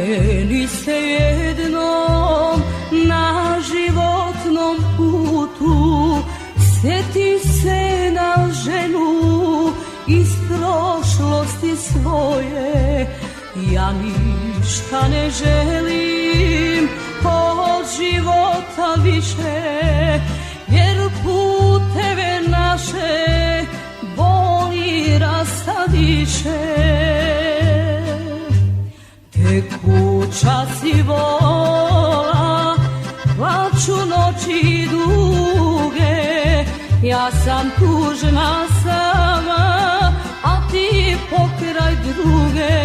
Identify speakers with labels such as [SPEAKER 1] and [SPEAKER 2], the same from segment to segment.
[SPEAKER 1] Meni se jednom na životnom putu sjeti se na ženu iz prošlosti svoje. Ja ništa ne želim od života više, jer puteve naše boli rastadiše. Tekuća si vola, plaču noći duge, ja sam tužna sama, a ti pokraj druge.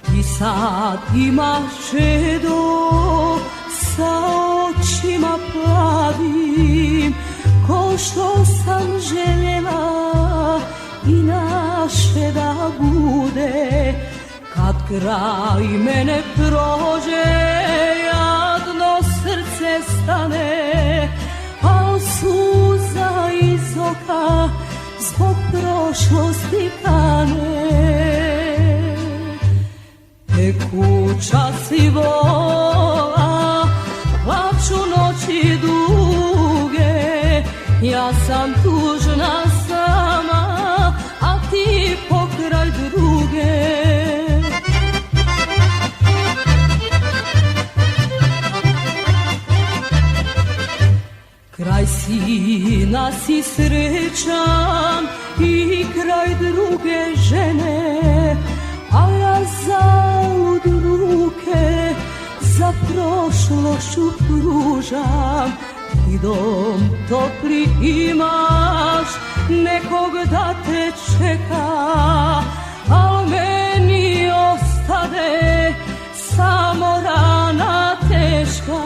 [SPEAKER 1] Ti sad imaš čedo sa očima plavim, ko što sam željela i naše da bude. Kad kraj mene prođe, jadno srce stane, a suza iz oka zbog prošlosti kane. Tekuća si vola, plaču noći duge, ja sam tužna sama, a ti pokraj druge. Kraj sina si srećan i kraj druge žene, a ja zaud ruke za prošlošću pružam. I dom topli imaš, nekog da te čeka, al meni ostade samo rana teška.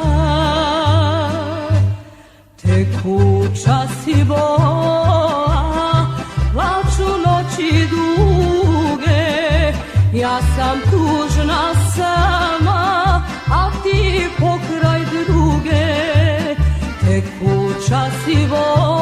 [SPEAKER 1] Tekuća si vola, plaču noći duge, ja sam tužna sama, a ti pokraj druge. Tekuća si vola,